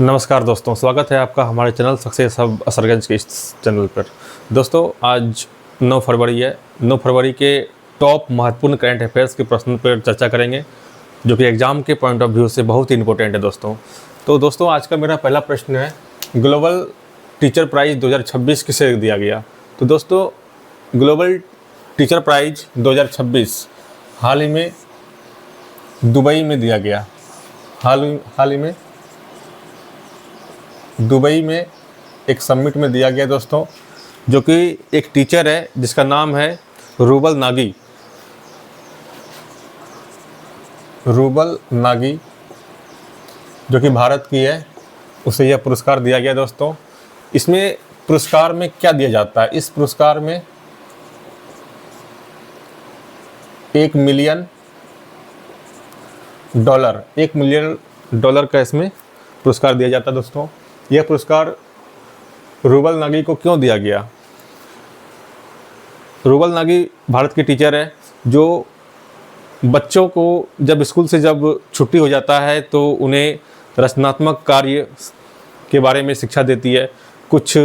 नमस्कार दोस्तों, स्वागत है आपका हमारे चैनल सक्सेस हब असरगंज के इस चैनल पर। दोस्तों आज 9 फरवरी है। 9 फरवरी के टॉप महत्वपूर्ण करंट अफेयर्स के प्रश्न पर चर्चा करेंगे, जो कि एग्ज़ाम के पॉइंट ऑफ व्यू से बहुत ही इंपॉर्टेंट है दोस्तों। तो दोस्तों आज का मेरा पहला प्रश्न है, ग्लोबल टीचर प्राइज़ 2026 किसे दिया गया? तो दोस्तों ग्लोबल टीचर प्राइज़ 2026 हाल ही में दुबई में दिया गया। हाल ही में दुबई में एक समिट में दिया गया दोस्तों, जो कि एक टीचर है जिसका नाम है रूबल नागी, जो कि भारत की है, उसे यह पुरस्कार दिया गया दोस्तों। इसमें पुरस्कार में क्या दिया जाता है? इस पुरस्कार में $1 मिलियन का इसमें पुरस्कार दिया जाता है दोस्तों। यह पुरस्कार रूबल नागी को क्यों दिया गया? रूबल नागी भारत की टीचर है, जो बच्चों को जब स्कूल से छुट्टी हो जाता है तो उन्हें रचनात्मक कार्य के बारे में शिक्षा देती है। कुछ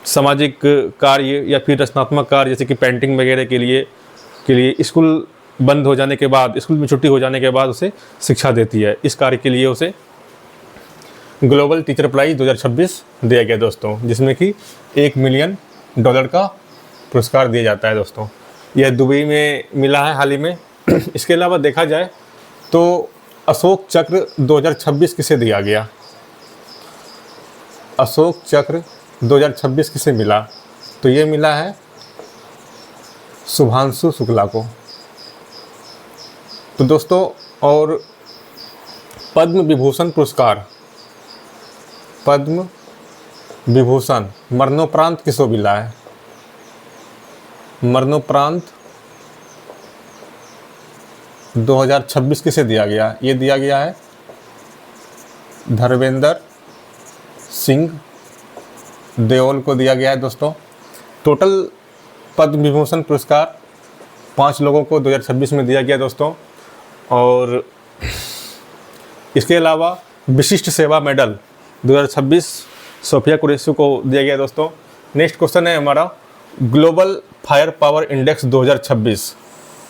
सामाजिक कार्य या फिर रचनात्मक कार्य जैसे कि पेंटिंग वगैरह के लिए स्कूल बंद हो जाने के बाद, स्कूल में छुट्टी हो जाने के बाद उसे शिक्षा देती है। इस कार्य के लिए उसे ग्लोबल टीचर प्राइज़ 2026 दिया गया दोस्तों, जिसमें कि $1 मिलियन का पुरस्कार दिया जाता है दोस्तों। यह दुबई में मिला है हाल ही में। इसके अलावा देखा जाए तो अशोक चक्र 2026 किसे दिया गया? अशोक चक्र 2026 किसे मिला? तो ये मिला है शुभांशु शुक्ला को। तो दोस्तों और पद्म विभूषण मरणोपरांत किसको मिला है? मरणोपरांत 2026 किसे दिया गया? ये दिया गया है धर्मेंद्र सिंह देओल को दिया गया है दोस्तों। टोटल पद्म विभूषण पुरस्कार 5 लोगों को 2026 में दिया गया दोस्तों। और इसके अलावा विशिष्ट सेवा मेडल 2026 सोफिया कुरैशी को दिया गया दोस्तों। नेक्स्ट क्वेश्चन है हमारा, ग्लोबल फायर पावर इंडेक्स 2026।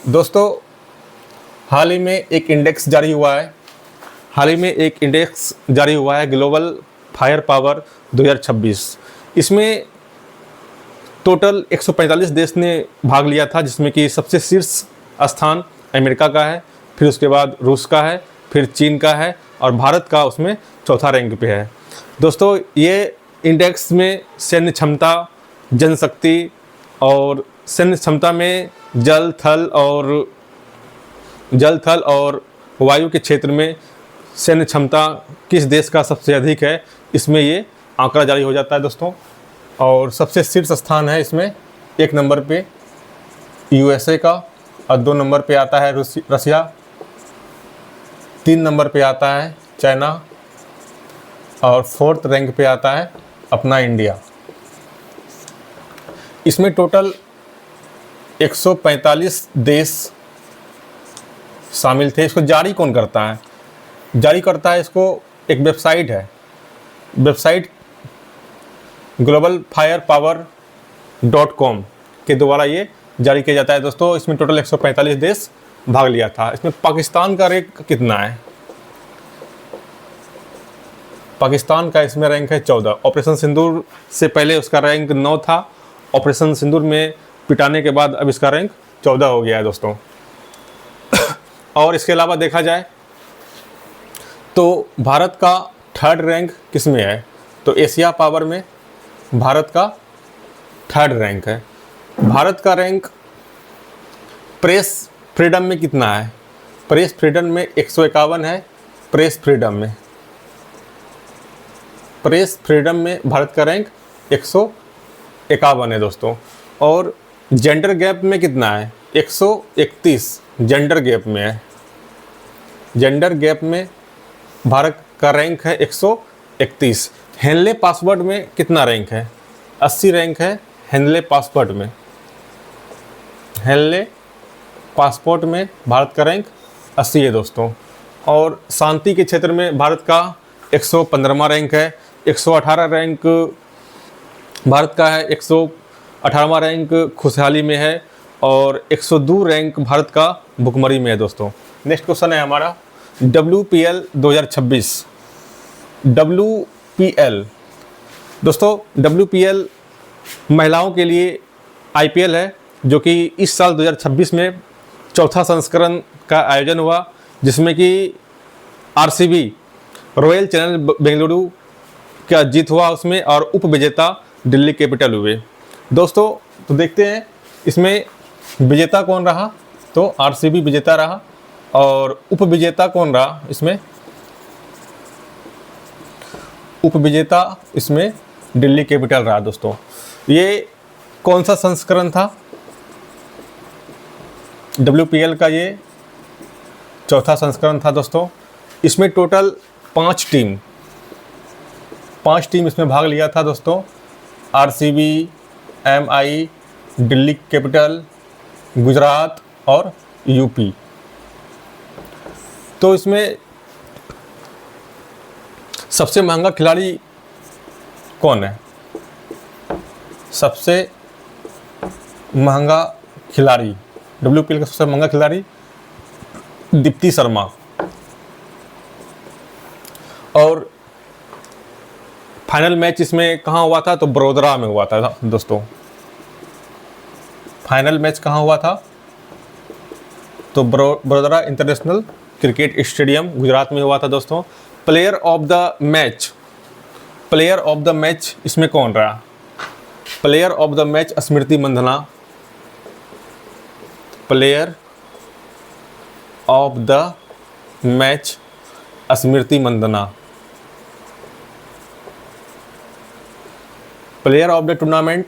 दोस्तों हाल ही में एक इंडेक्स जारी हुआ है ग्लोबल फायर पावर 2026। इसमें टोटल 145 देश ने भाग लिया था, जिसमें कि सबसे शीर्ष स्थान अमेरिका का है, फिर उसके बाद रूस का है, फिर चीन का है और भारत का उसमें चौथा रैंक पे है दोस्तों। ये इंडेक्स में सैन्य क्षमता, जनशक्ति और सैन्य क्षमता में जल थल और वायु के क्षेत्र में सैन्य क्षमता किस देश का सबसे अधिक है, इसमें ये आंकड़ा जारी हो जाता है दोस्तों। और सबसे शीर्ष स्थान है इसमें 1 नंबर पे USA का, और 2 नंबर पे आता है रसिया, 3 नंबर पे आता है चाइना और 4th रैंक पे आता है अपना इंडिया। इसमें टोटल 145 देश शामिल थे। इसको जारी कौन करता है? जारी करता है इसको एक वेबसाइट है, वेबसाइट globalfirepower.com के द्वारा ये जारी किया जाता है दोस्तों। इसमें टोटल 145 देश भाग लिया था। इसमें पाकिस्तान का रैंक कितना है? पाकिस्तान का इसमें रैंक है 14। ऑपरेशन सिंदूर से पहले उसका रैंक 9 था। ऑपरेशन सिंदूर में पिटाने के बाद अब इसका रैंक 14 हो गया है दोस्तों। और इसके अलावा देखा जाए तो भारत का 3rd रैंक किस में है? तो एशिया पावर में भारत का 3rd रैंक है। भारत का रैंक प्रेस फ्रीडम में कितना है? प्रेस फ्रीडम में 151 है। प्रेस फ्रीडम में भारत का रैंक 151 है दोस्तों। और जेंडर गैप में कितना है? 131 जेंडर गैप में है। जेंडर गैप में भारत का रैंक है 131। हेनले पासवर्ड में कितना रैंक है? 80 रैंक है हेनले पासवर्ड में। हेनले पासपोर्ट में भारत का रैंक 80 है दोस्तों। और शांति के क्षेत्र में भारत का 115वां रैंक है। 118 रैंक भारत का है, 118वां रैंक खुशहाली में है और 102 रैंक भारत का भुखमरी में है दोस्तों। नेक्स्ट क्वेश्चन है हमारा WPL 2026। WPL दोस्तों, WPL महिलाओं के लिए IPL है जो कि इस साल 2026 में चौथा संस्करण का आयोजन हुआ, जिसमें कि RCB रॉयल चैलेंजर्स बेंगलुरु का जीत हुआ उसमें और उप विजेता दिल्ली कैपिटल हुए दोस्तों। तो देखते हैं इसमें विजेता कौन रहा। तो RCB विजेता रहा और उप विजेता कौन रहा। इसमें उप विजेता इसमें दिल्ली कैपिटल रहा दोस्तों। ये कौन सा संस्करण था WPL का? ये चौथा संस्करण था दोस्तों। इसमें टोटल 5 टीम इसमें भाग लिया था दोस्तों। RCB, MI, Delhi capital, Gujarat और UP। तो इसमें सबसे महंगा खिलाड़ी कौन है? सबसे महंगा खिलाड़ी WPL का सबसे महंगा खिलाड़ी दीप्ति शर्मा। और फाइनल मैच इसमें कहाँ हुआ था? तो बड़ोदरा में हुआ था दोस्तों। फाइनल मैच कहाँ हुआ था? तो Vadodara international cricket stadium Gujarat में हुआ था दोस्तों। प्लेयर ऑफ द मैच इसमें कौन रहा? Player of the match Smriti Mandhana. Player of the match Smriti Mandhana. Player of the tournament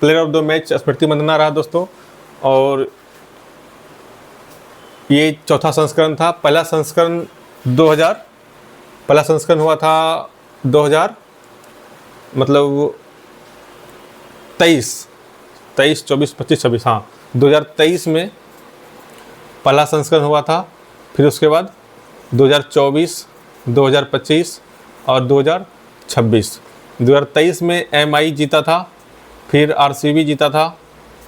player of the match Smriti Mandhana रहा दोस्तों। और ये चौथा संस्करण था। पहला संस्करण हुआ था 2000 मतलब 23, 24, 25, 26, हाँ 2023 में पहला संस्करण हुआ था। फिर उसके बाद 2024, 2025 और 2026। 2023 में MI जीता था, फिर RCB जीता था,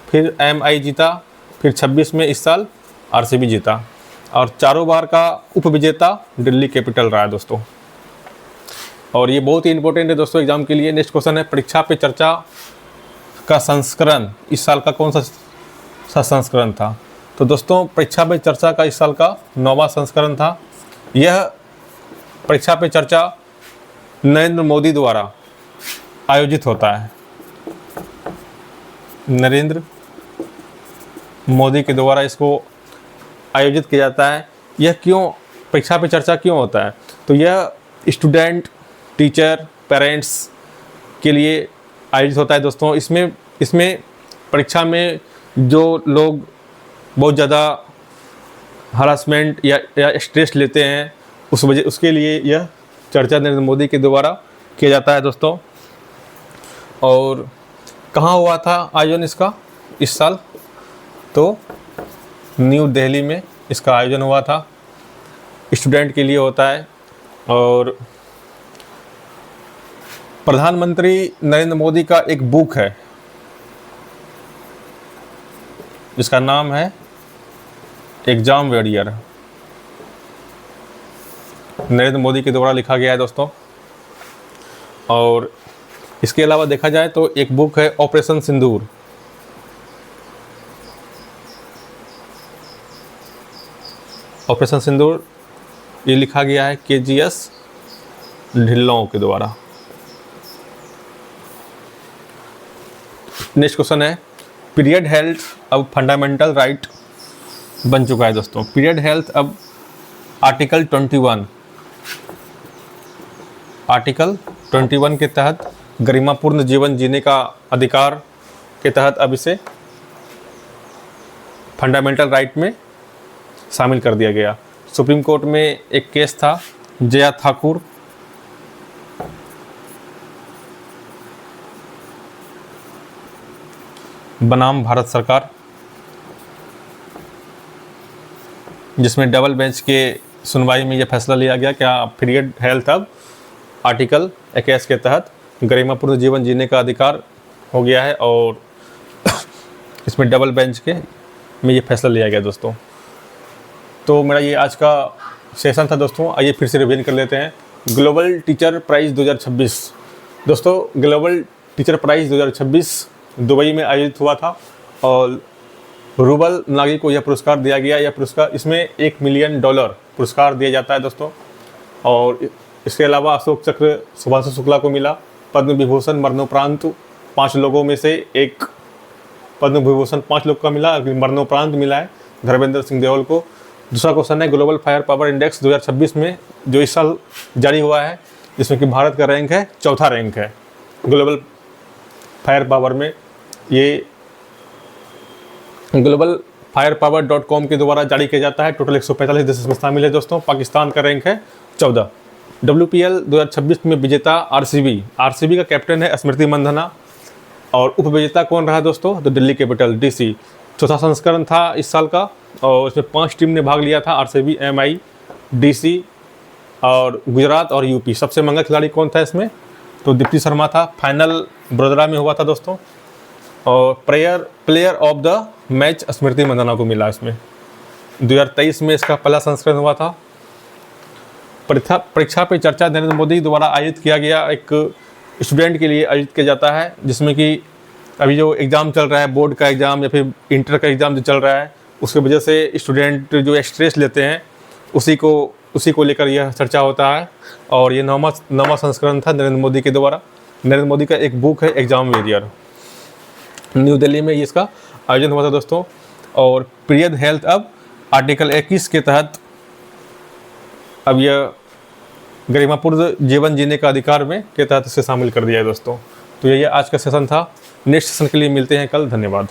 फिर MI जीता, फिर 26 में इस साल RCB जीता और चारों बार का उप विजेता दिल्ली कैपिटल रहा है दोस्तों। और ये बहुत ही इंपॉर्टेंट है दोस्तों एग्जाम के लिए। नेक्स्ट क्वेश्चन है परीक्षा पे चर्चा का संस्करण इस साल का कौन सा संस्करण था? तो दोस्तों परीक्षा पे चर्चा का इस साल का 9वां संस्करण था। यह परीक्षा पे चर्चा नरेंद्र मोदी द्वारा आयोजित होता है। नरेंद्र मोदी के द्वारा इसको आयोजित किया जाता है। यह क्यों परीक्षा पे चर्चा क्यों होता है? तो यह स्टूडेंट, टीचर, पेरेंट्स के लिए आयोजित होता है दोस्तों। इसमें परीक्षा में जो लोग बहुत ज़्यादा हरासमेंट या स्ट्रेस लेते हैं उसके लिए यह चर्चा नरेंद्र मोदी के द्वारा किया जाता है दोस्तों। और कहाँ हुआ था आयोजन इसका इस साल? तो न्यू दिल्ली में इसका आयोजन हुआ था। स्टूडेंट के लिए होता है। और प्रधानमंत्री नरेंद्र मोदी का एक बुक है जिसका नाम है एग्जाम वॉरियर। नरेंद्र मोदी के द्वारा लिखा गया है दोस्तों। और इसके अलावा देखा जाए तो एक बुक है ऑपरेशन सिंदूर। ऑपरेशन सिंदूर ये लिखा गया है KGS ढिल्लों के द्वारा। नेक्स्ट क्वेश्चन है पीरियड हेल्थ अब फंडामेंटल राइट बन चुका है दोस्तों। पीरियड हेल्थ अब आर्टिकल 21 के तहत गरिमापूर्ण जीवन जीने का अधिकार के तहत अब इसे फंडामेंटल राइट में शामिल कर दिया गया। सुप्रीम कोर्ट में एक केस था जया ठाकुर बनाम भारत सरकार, जिसमें डबल बेंच के सुनवाई में यह फैसला लिया गया क्या पीरियड हेल्थ अब आर्टिकल 21 के तहत गरिमापूर्ण जीवन जीने का अधिकार हो गया है, और इसमें डबल बेंच के में ये फैसला लिया गया दोस्तों। तो मेरा ये आज का सेशन था दोस्तों। आइए फिर से रिवीजन कर लेते हैं। ग्लोबल टीचर प्राइज़ 2026 दोस्तों, ग्लोबल टीचर प्राइज़ 2026 दुबई में आयोजित हुआ था, और रूबल नागी को यह पुरस्कार दिया गया। यह पुरस्कार, इसमें $1 मिलियन पुरस्कार दिया जाता है दोस्तों। और इसके अलावा अशोक चक्र शुभांशु शुक्ला को मिला। पद्म विभूषण मरणोपरांत 5 लोगों में से एक पद्म विभूषण 5 लोग का मिला, मरणोपरांत मिला है धर्मेंद्र सिंह देओल को। दूसरा क्वेश्चन है ग्लोबल फायर पावर इंडेक्स 2026 में जो इस साल जारी हुआ है, जिसमें कि भारत का रैंक है 4था रैंक है ग्लोबल फायर पावर में। ये ग्लोबल फायर पावर.com के द्वारा जारी किया जाता है। टोटल 145 देश इसमें शामिल है दोस्तों। पाकिस्तान का रैंक है 14। WPL 2026 में विजेता आरसीबी का कैप्टन है स्मृति मंधाना, और उपविजेता कौन रहा दोस्तों? तो दिल्ली कैपिटल DC। चौथा संस्करण था इस साल का, और इसमें 5 टीम ने भाग लिया था, RCB, MI, DC और गुजरात और UP। सबसे महंगा खिलाड़ी कौन था इसमें? तो दीप्ति शर्मा था। फाइनल बड़ोदरा में हुआ था दोस्तों, और player of the match Smriti Mandhana को मिला। इसमें 2023 में इसका पहला संस्करण हुआ था। परीक्षा पे चर्चा नरेंद्र मोदी द्वारा आयोजित किया गया, एक स्टूडेंट के लिए आयोजित किया जाता है, जिसमें कि अभी जो एग्ज़ाम चल रहा है, बोर्ड का एग्ज़ाम या फिर इंटर का एग्ज़ाम जो चल रहा है, उसकी वजह से स्टूडेंट जो स्ट्रेस लेते हैं, उसी को लेकर यह चर्चा होता है। और ये 9वां संस्करण था नरेंद्र मोदी के द्वारा। नरेंद्र मोदी का एक बुक है एग्ज़ाम वॉरियर। न्यू दिल्ली में इसका आयोजन हुआ था दोस्तों। और पीरियड हेल्थ अब आर्टिकल 21 के तहत अब यह गरिमापूर्ण जीवन जीने का अधिकार में के तहत इसे शामिल कर दिया है दोस्तों। तो ये आज का सेशन था। नेक्स्ट सेशन के लिए मिलते हैं कल। धन्यवाद।